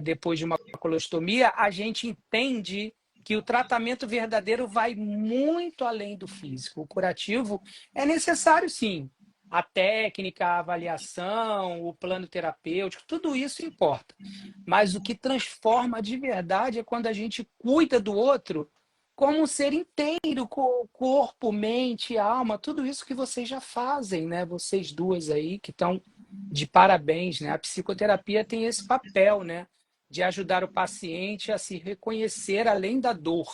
Depois de uma colostomia, a gente entende que o tratamento verdadeiro vai muito além do físico. O curativo é necessário, sim. A técnica, a avaliação, o plano terapêutico, tudo isso importa. Mas o que transforma de verdade é quando a gente cuida do outro como um ser inteiro, corpo, mente, alma, tudo isso que vocês já fazem, né? Vocês duas aí que estão de parabéns, né? A psicoterapia tem esse papel, né? De ajudar o paciente a se reconhecer além da dor,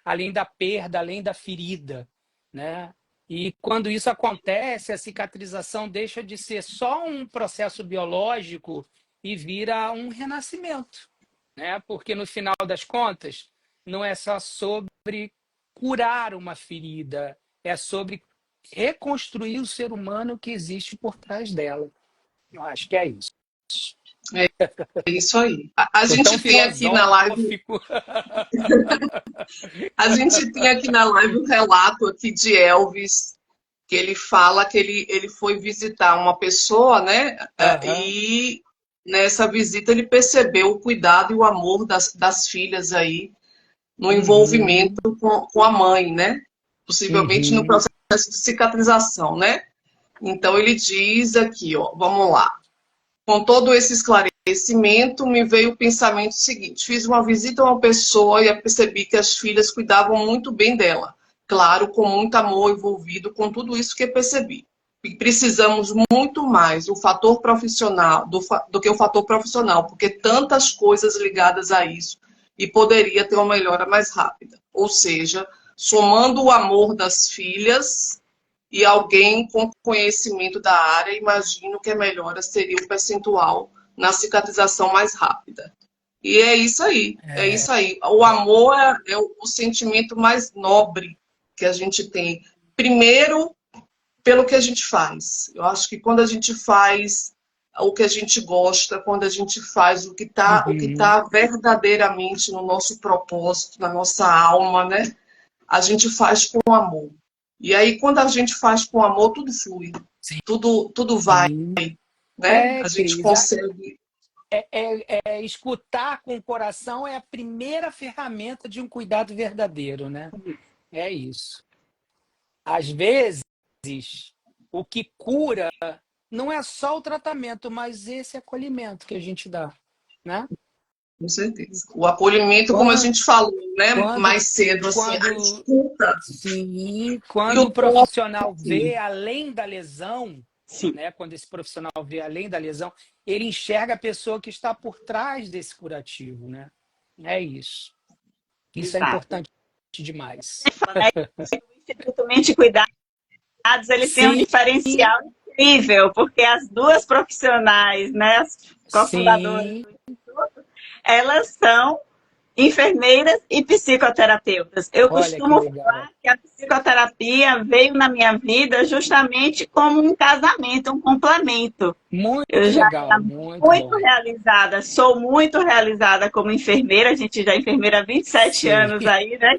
além da perda, além da ferida, né? E quando isso acontece, a cicatrização deixa de ser só um processo biológico e vira um renascimento, né? Porque no final das contas, não é só sobre curar uma ferida, é sobre reconstruir o ser humano que existe por trás dela. Eu acho que é isso. É isso aí. A Estou tão gente tem aqui na live, filosófico. a gente tem aqui na live um relato aqui de Elvis, que ele fala que ele foi visitar uma pessoa, né? Aham. E nessa visita ele percebeu o cuidado e o amor das filhas aí, no envolvimento Uhum. com a mãe, né? Possivelmente no Uhum. processo de cicatrização, né? Então ele diz aqui, ó, vamos lá. Com todo esse esclarecimento, me veio o pensamento seguinte: fiz uma visita a uma pessoa e percebi que as filhas cuidavam muito bem dela. Claro, com muito amor envolvido com tudo isso que percebi. E precisamos muito mais do fator profissional, do que o fator profissional, porque tantas coisas ligadas a isso e poderia ter uma melhora mais rápida. Ou seja, somando o amor das filhas e alguém com conhecimento da área, imagino que a melhora seria o percentual na cicatrização mais rápida. E é isso aí, é É, isso aí. O amor é o sentimento mais nobre que a gente tem. Primeiro, pelo que a gente faz. Eu acho que quando a gente faz o que a gente gosta, quando a gente faz o que uhum. tá verdadeiramente no nosso propósito, na nossa alma, né? A gente faz com amor. E aí, quando a gente faz com amor, tudo flui. tudo vai, Sim. né? A gente Cris, consegue. escutar com o coração é a primeira ferramenta de um cuidado verdadeiro, né? É isso. Às vezes, o que cura não é só o tratamento, mas esse acolhimento que a gente dá, né? Com certeza. O acolhimento, como a Quando, gente falou, né, quando, mais cedo, assim, a quando, escuta sim, e quando o o toque, profissional assim. vê além da lesão, Sim, né? Quando esse profissional vê além da lesão, ele enxerga a pessoa que está por trás desse curativo, né? É isso. Isso é exato. importante demais. O Instituto Mente e Cuidados, ele tem um Sim, diferencial incrível, porque as duas profissionais, né, as cofundadoras, sim. elas são enfermeiras e psicoterapeutas. Eu Olha que costumo legal. falar que a psicoterapia veio na minha vida justamente como um casamento, um complemento. Eu Muito já legal, era muito muito bom. realizada, sou muito realizada como enfermeira, a gente já é enfermeira há 27 Sim, anos aí, né?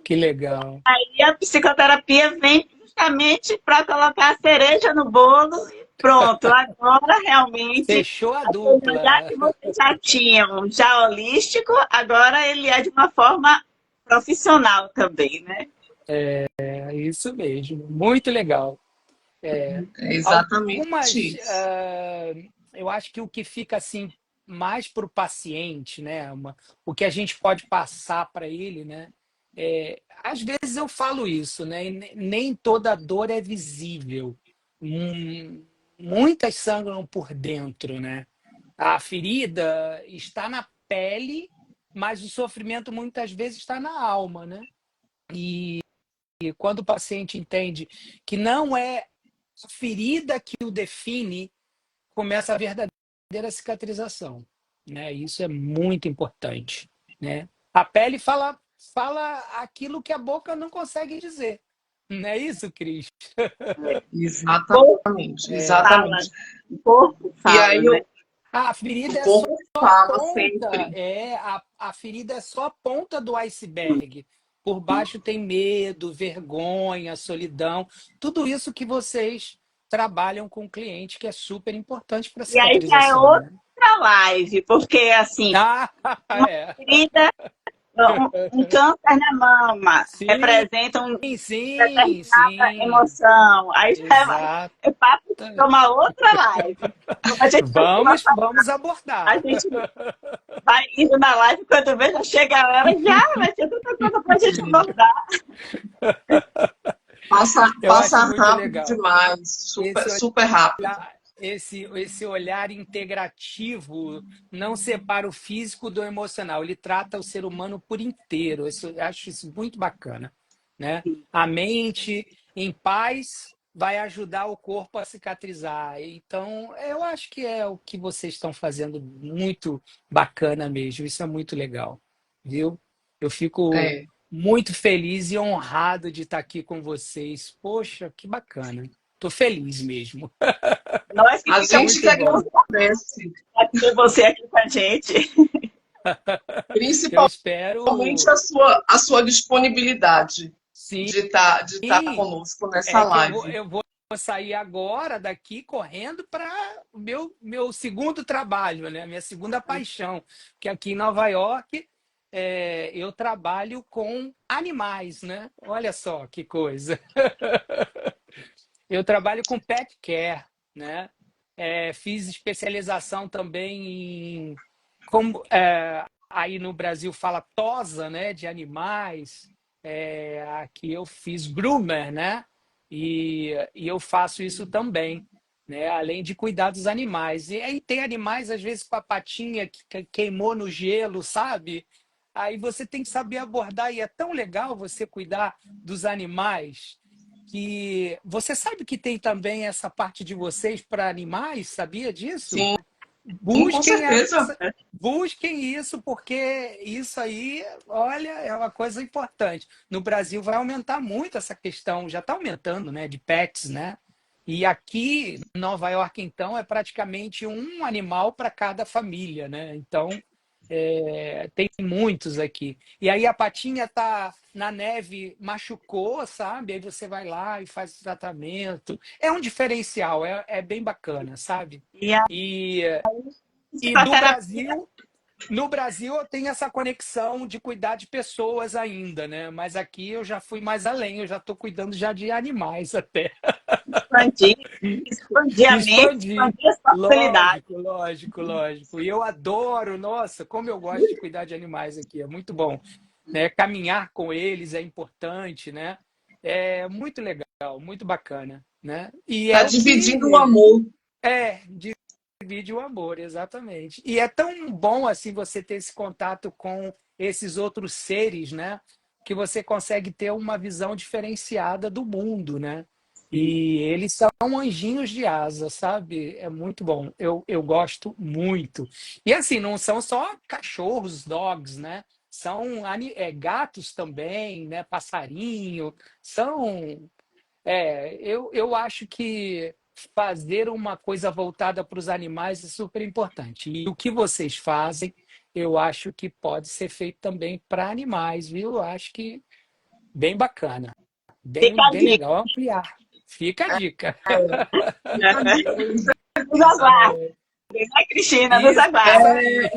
que legal. E a psicoterapia vem justamente para colocar a cereja no bolo e pronto. Agora, realmente, Fechou a aquele olhar dupla. que vocês já tinham, já holístico, agora ele é de uma forma profissional também, né? É isso mesmo, muito legal. É exatamente Algumas, isso. eu acho que o que fica assim mais para o paciente, né? O que a gente pode passar para ele, né? Às vezes eu falo isso, né? E nem toda dor é visível. Muitas sangram por dentro, né? A ferida está na pele, mas o sofrimento muitas vezes está na alma, né? E quando o paciente entende que não é a ferida que o define, começa a verdadeira cicatrização, né? Isso é muito importante, né? A pele fala aquilo que a boca não consegue dizer. Não é isso, Cris? O corpo Exatamente, fala, exatamente. o corpo E fala, aí né? A o ferida é só corpo a fala ponta, sempre. a ferida é só a ponta do iceberg. Por baixo tem medo, vergonha, solidão, tudo isso que vocês trabalham com o cliente, que é super importante para a E aí já é cicatrização, outra né? live, porque assim, Ah, uma é. ferida, um câncer na mama Sim, representa uma sim, determinada sim. emoção. Aí já Exato. é papo para uma outra live. Então, a gente continua, Vamos a abordar. gente vai indo na live, quando vê, já chega a hora, já vai ter tanta coisa para a gente abordar. Eu Passa acho muito rápido legal. demais, super, Esse super rápido. esse olhar integrativo não separa o físico do emocional, ele trata o ser humano por inteiro. Eu acho isso muito bacana, né? A mente em paz vai ajudar o corpo a cicatrizar. Então, eu acho que é o que vocês estão fazendo muito bacana mesmo. Isso é muito legal, viu? Eu fico É. muito feliz e honrado de estar aqui com vocês. Poxa, que bacana. Estou feliz mesmo. Nós que A ficamos gente que Muito bom. agradece, de ter você aqui com a gente. Eu principalmente espero, a sua disponibilidade sim, de tá conosco nessa é que live. eu vou sair agora daqui correndo para o meu segundo trabalho, né? Minha segunda paixão, que aqui em Nova York eu trabalho com animais, né? Olha só que coisa. Eu trabalho com pet care, né? Fiz especialização também em como aí no Brasil fala tosa, né, de animais. Aqui eu fiz groomer, né? E eu faço isso também, né? Além de cuidar dos animais. E aí tem animais às vezes com a patinha que queimou no gelo, sabe? Aí você tem que saber abordar e é tão legal você cuidar dos animais que você sabe que tem também essa parte de vocês para animais, sabia disso? Sim, com Busquem certeza. busquem isso, porque isso aí, olha, é uma coisa importante. No Brasil vai aumentar muito essa questão, já está aumentando, né, de pets, né? E aqui em Nova York, então, é praticamente um animal para cada família, né? Então, Tem muitos aqui. E aí a patinha tá na neve, machucou, sabe? Aí você vai lá e faz o tratamento. É um diferencial, é bem bacana, sabe? E a E, e fisioterapia, no Brasil eu tenho essa conexão de cuidar de pessoas ainda, né? Mas aqui eu já fui mais além, eu já estou cuidando já de animais até. expandir, expandir a mente, Expandir. expandir as possibilidades. Lógico, lógico, lógico. E eu adoro, nossa, como eu gosto de cuidar de animais aqui, é muito bom, né? Caminhar com eles é importante, né? É muito legal, muito bacana, né? E Tá é o dividindo o que amor. é divide o amor, exatamente. E é tão bom assim você ter esse contato com esses outros seres, né? Que você consegue ter uma visão diferenciada do mundo, né? E eles são anjinhos de asa, sabe? É muito bom. Eu gosto muito. E assim, não são só cachorros, dogs, né? São gatos também, né? Passarinho. São eu acho que fazer uma coisa voltada para os animais é super importante. E o que vocês fazem, eu acho que pode ser feito também para animais, viu? Eu acho que bem bacana, Fica a bem dica. legal ampliar. Fica a dica. Fica a dica. Nos aguardem, né, Cristina? Nos Isso aguardem. aí.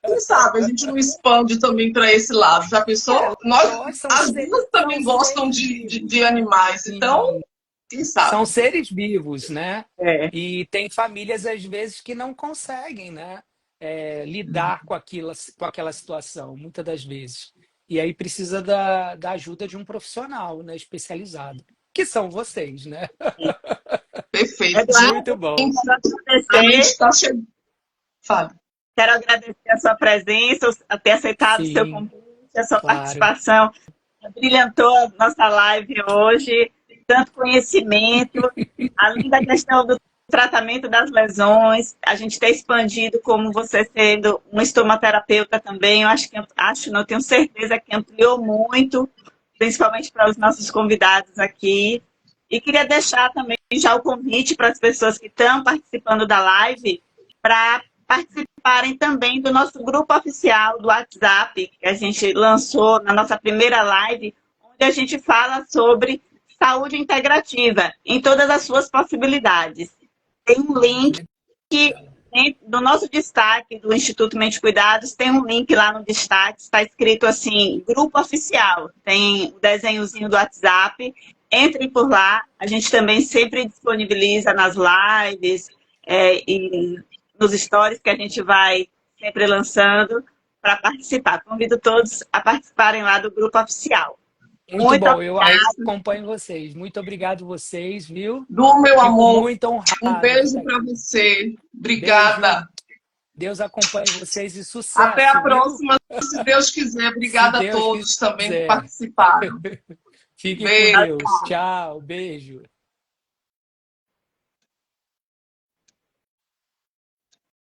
Quem sabe a gente não expande também para esse lado. Já É, pensou? Nós, lógico, as duas são também gostam seres de vivos. animais, então, Sim. quem São sabe? seres vivos, né? É. E tem famílias, às vezes, que não conseguem, né? Lidar com aquela situação, muitas das vezes. E aí precisa da ajuda de um profissional, né? Especializado, que são vocês, né? Perfeito. Muito Eduardo, bom. quero A mente agradecer, está chegando. Fale. quero agradecer a sua presença, a ter aceitado o seu Sim, convite, a sua claro. participação. Brilhantou a nossa live hoje, tanto conhecimento, além da questão do tratamento das lesões, a gente ter expandido como você sendo um estomaterapeuta também, eu acho, não tenho certeza que ampliou muito, principalmente para os nossos convidados aqui. E queria deixar também já o convite para as pessoas que estão participando da live para participarem também do nosso grupo oficial do WhatsApp, que a gente lançou na nossa primeira live, onde a gente fala sobre saúde integrativa em todas as suas possibilidades. Tem um Que link legal. do nosso destaque do Instituto Mente Cuidados, tem um link lá no destaque, está escrito assim, grupo oficial, tem o desenhozinho do WhatsApp, entrem por lá, a gente também sempre disponibiliza nas lives e nos stories que a gente vai sempre lançando para participar. Convido todos a participarem lá do grupo oficial. Muito Muito bom, eu É obrigada. isso. acompanho vocês. Muito obrigado vocês, viu? Do meu Fico amor, muito um honrado de beijo estar para aqui. você. Beijo, Obrigada. Deus acompanhe vocês e Até a sucesso, viu? próxima, se Deus quiser. Se Obrigada a Deus todos também que quiser. participaram. Fique com Beijo. Deus. Tchau, beijo.